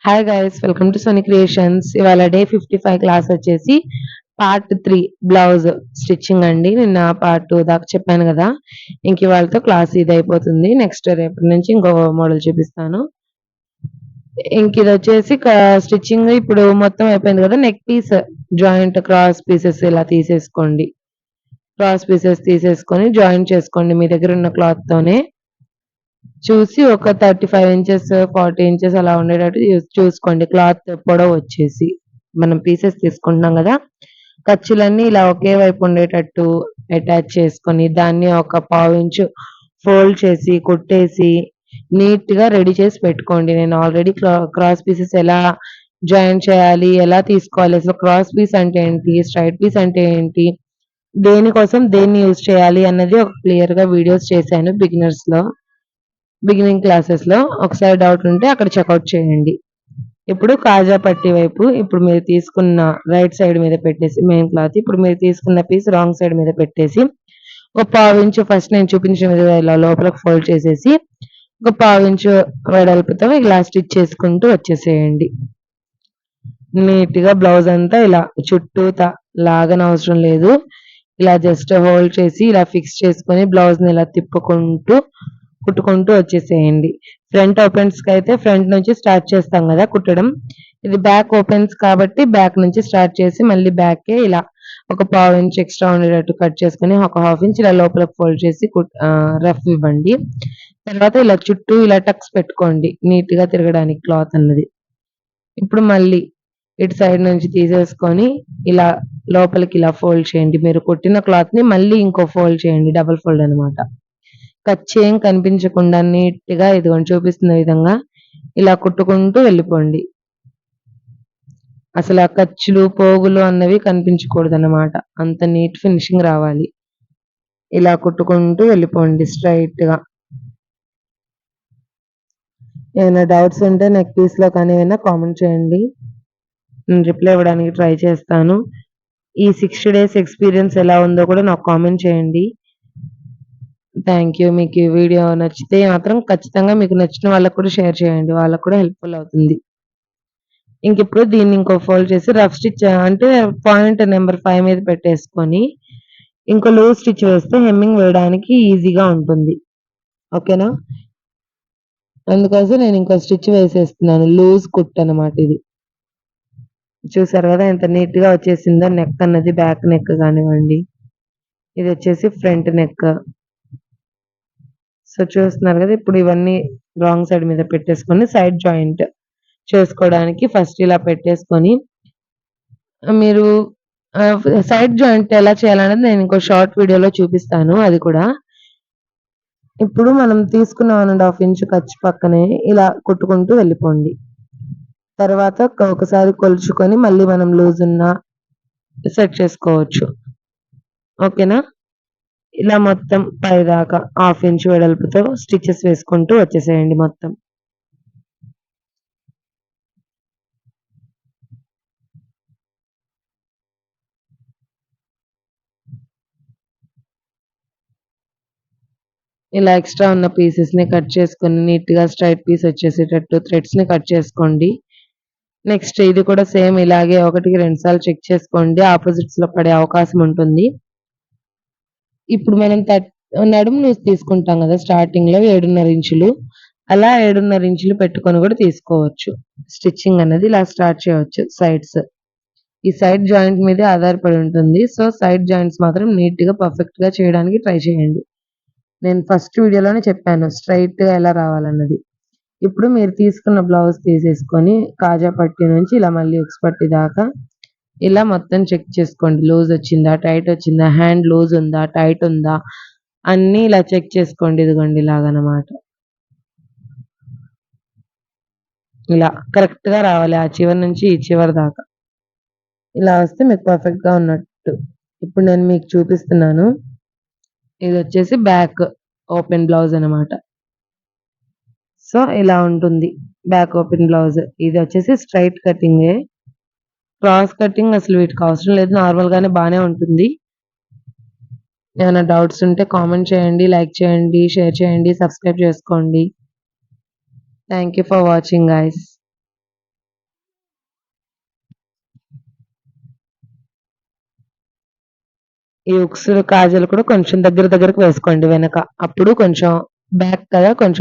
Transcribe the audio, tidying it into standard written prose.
Hi guys, welcome to Sony creations. ఇవాళ day 55 class వచ్చేసి part 3 blouse stitching అండి. నిన్న పార్ట్ 2 దాకా చెప్పాను కదా. ఇంక ఇవాళతో క్లాస్ ఇది అయిపోతుంది. నెక్స్ట్ రేపటి నుంచి ఇంకో మోడల్ చూపిస్తాను. ఇంక ఇది వచ్చేసి స్టిచ్చింగ్ ఇప్పుడు మొత్తం అయిపోయింది కదా. Neck piece joint cross pieces ఇలా తీసేసుకోండి. క్రాస్ పీసెస్ తీసేసుకొని జాయింట్ చేసుకోండి మీ దగ్గర ఉన్న క్లాత్ తోనే. చూసి ఒక 35 ఇంచెస్ 40 ఇంచెస్ అలా ఉండేటట్టు చూసుకోండి. క్లాత్ పొడవు వచ్చేసి మనం పీసెస్ తీసుకుంటున్నాం కదా, ఖర్చులన్నీ ఇలా ఒకే వైపు ఉండేటట్టు అటాచ్ చేసుకొని దాన్ని ఒక పావు ఇంచు ఫోల్డ్ చేసి కుట్టేసి నీట్ గా రెడీ చేసి పెట్టుకోండి. నేను ఆల్రెడీ క్రాస్ పీసెస్ ఎలా జాయిన్ చేయాలి, ఎలా తీసుకోవాలి, అసలు క్రాస్ పీస్ అంటే ఏంటి, స్ట్రైట్ పీస్ అంటే ఏంటి, దేనికోసం దేన్ని యూజ్ చేయాలి అన్నది ఒక క్లియర్ గా వీడియోస్ చేశాను బిగినింగ్ క్లాసెస్ లో. ఒకసారి డౌట్ ఉంటే అక్కడ చెక్అవుట్ చేయండి. ఇప్పుడు కాజా పట్టి వైపు ఇప్పుడు మీరు తీసుకున్న రైట్ సైడ్ మీద పెట్టేసి మెయిన్ క్లాత్, ఇప్పుడు మీరు తీసుకున్న పీస్ రాంగ్ సైడ్ మీద పెట్టేసి ఒక పావు ఇంచు ఫస్ట్ నేను చూపించిన విధంగా ఇలా లోపలికి ఫోల్డ్ చేసేసి ఒక పావు ఇంచు వెడల్పుతో ఇలా స్టిచ్ చేసుకుంటూ వచ్చేసేయండి. నీట్ గా బ్లౌజ్ అంతా ఇలా చుట్టూ లాగనవసరం లేదు. ఇలా జస్ట్ హోల్డ్ చేసి ఇలా ఫిక్స్ చేసుకొని బ్లౌజ్ ని ఇలా తిప్పుకుంటూ కుట్టుకుంటూ వచ్చేసేయండి. ఫ్రంట్ ఓపెన్స్ కి అయితే ఫ్రంట్ నుంచి స్టార్ట్ చేస్తాం కదా కుట్టడం. ఇది బ్యాక్ ఓపెన్స్ కాబట్టి బ్యాక్ నుంచి స్టార్ట్ చేసి మళ్ళీ బ్యాక్ కే ఇలా ఒక పావు ఇంచ్ ఎక్స్ట్రా ఉండేటట్టు కట్ చేసుకొని ఒక హాఫ్ ఇంచ్ ఇలా లోపలికి ఫోల్డ్ చేసి రఫ్ ఇవ్వండి. తర్వాత ఇలా చుట్టూ ఇలా టక్స్ పెట్టుకోండి నీట్ గా తిరగడానికి క్లాత్ అన్నది. ఇప్పుడు మళ్ళీ ఇటు సైడ్ నుంచి తీసేసుకొని ఇలా లోపలికి ఇలా ఫోల్డ్ చేయండి. మీరు కుట్టిన క్లాత్ ని మళ్ళీ ఇంకో ఫోల్డ్ చేయండి, డబుల్ ఫోల్డ్ అనమాట. ఖర్చు ఏం కనిపించకుండా నీట్ గా ఇదిగోండి చూపిస్తున్న విధంగా ఇలా కుట్టుకుంటూ వెళ్ళిపోండి. అసలు ఆ ఖర్చులు పోగులు అన్నవి కనిపించకూడదు అన్నమాట. అంత నీట్ ఫినిషింగ్ రావాలి. ఇలా కుట్టుకుంటూ వెళ్ళిపోండి స్ట్రైట్ గా. ఏమైనా డౌట్స్ ఉంటే నెక్ పీస్ లో కానీ ఏమైనా కామెంట్ చేయండి, నేను రిప్లై ఇవ్వడానికి ట్రై చేస్తాను. ఈ 60 days ఎక్స్పీరియన్స్ ఎలా ఉందో కూడా నాకు కామెంట్ చేయండి. Thank you. మీకు ఈ వీడియో నచ్చితే మాత్రం ఖచ్చితంగా మీకు నచ్చిన వాళ్ళకు కూడా షేర్ చేయండి, వాళ్ళకు కూడా హెల్ప్ఫుల్ అవుతుంది. ఇప్పుడు దీన్ని ఇంకో ఫోల్డ్ చేసి రఫ్ స్టిచ్ అంటే పాయింట్ నెంబర్ 5 మీద పెట్టేసుకొని ఇంకో లూజ్ స్టిచ్ వేస్తే హెమ్మింగ్ వేయడానికి ఈజీగా ఉంటుంది. ఓకేనా? అందుకోసం నేను ఇంకో స్టిచ్ వేసేస్తున్నాను. లూజ్ కుట్ అనమాట ఇది. చూసారు కదా ఎంత నీట్ గా వచ్చేసిందో. నెక్ అన్నది బ్యాక్ నెక్ కానివ్వండి, ఇది వచ్చేసి ఫ్రంట్ నెక్. సో చూస్తున్నారు కదా. ఇప్పుడు ఇవన్నీ రాంగ్ సైడ్ మీద పెట్టేసుకొని సైడ్ జాయింట్ చేసుకోవడానికి ఫస్ట్ ఇలా పెట్టేసుకొని మీరు సైడ్ జాయింట్ ఎలా చేయాలనేది నేను ఇంకో షార్ట్ వీడియోలో చూపిస్తాను అది కూడా. ఇప్పుడు మనం తీసుకున్న 1.5 ఇంచ్ ఖర్చు పక్కనే ఇలా కుట్టుకుంటూ వెళ్ళిపోండి. తర్వాత ఒకసారి కొలుచుకొని మళ్ళీ మనం లూజ్ ఉన్న సెట్ చేసుకోవచ్చు. ఓకేనా? ఇలా మొత్తం పైదాకా 1/2 ఇంచ్ వెడల్పుతో స్టిచెస్ వేసుకుంటూ వచ్చేసేయండి మొత్తం. ఇలా ఎక్స్ట్రా ఉన్న పీసెస్ ని కట్ చేసుకొని నీట్ గా స్ట్రైట్ పీస్ వచ్చేసేటట్టు థ్రెడ్స్ ని కట్ చేసుకోండి. నెక్స్ట్ ఇది కూడా సేమ్ ఇలాగే 1కి 2 సార్లు చెక్ చేసుకోండి, ఆపోజిట్స్ లో పడే అవకాశం ఉంటుంది. ఇప్పుడు మనం నడుము లూజ్ తీసుకుంటాం కదా స్టార్టింగ్ లో 7.5 ఇంచులు, అలా 7.5 ఇంచులు పెట్టుకొని కూడా తీసుకోవచ్చు. స్టిచ్చింగ్ అనేది ఇలా స్టార్ట్ చేయవచ్చు. సైడ్స్ ఈ సైడ్ జాయింట్ మీదే ఆధారపడి ఉంటుంది. సో సైడ్ జాయింట్స్ మాత్రం నీట్ గా పర్ఫెక్ట్ గా చేయడానికి ట్రై చేయండి. నేను ఫస్ట్ వీడియోలోనే చెప్పాను స్ట్రైట్ గా ఎలా రావాలన్నది. ఇప్పుడు మీరు తీసుకున్న బ్లౌజ్ తీసేసుకొని కాజా పట్టి నుంచి ఇలా మళ్ళీ ఉక్స్ పట్టి దాకా ఇలా మొత్తం చెక్ చేసుకోండి. లూజ్ వచ్చిందా, టైట్ వచ్చిందా, హ్యాండ్ లూజ్ ఉందా, టైట్ ఉందా, అన్ని ఇలా చెక్ చేసుకోండి. ఇదిగోండి ఇలాగనమాట. ఇలా కరెక్ట్ గా రావాలి ఆ చివరి నుంచి ఈ చివరి దాకా. ఇలా వస్తే మీకు పర్ఫెక్ట్ గా ఉన్నట్టు. ఇప్పుడు నేను మీకు చూపిస్తున్నాను. ఇది వచ్చేసి బ్యాక్ ఓపెన్ బ్లౌజ్ అనమాట. సో ఇలా ఉంటుంది బ్యాక్ ఓపెన్ బ్లౌజ్. ఇది వచ్చేసి స్ట్రైట్ కటింగే. క్రాస్ కటింగ్ అసలు వీటికి అవసరం లేదు, నార్మల్ గానే బానే ఉంటుంది. ఏమైనా డౌట్స్ ఉంటే కామెంట్ చేయండి, లైక్ చేయండి, షేర్ చేయండి, సబ్స్క్రైబ్ చేసుకోండి. Thank you for watching guys. ఈ ఉక్సులు కాజాలు కూడా కొంచెం దగ్గర దగ్గరకు వేసుకోండి వెనక. అప్పుడు కొంచెం బ్యాక్ కదా కొంచెం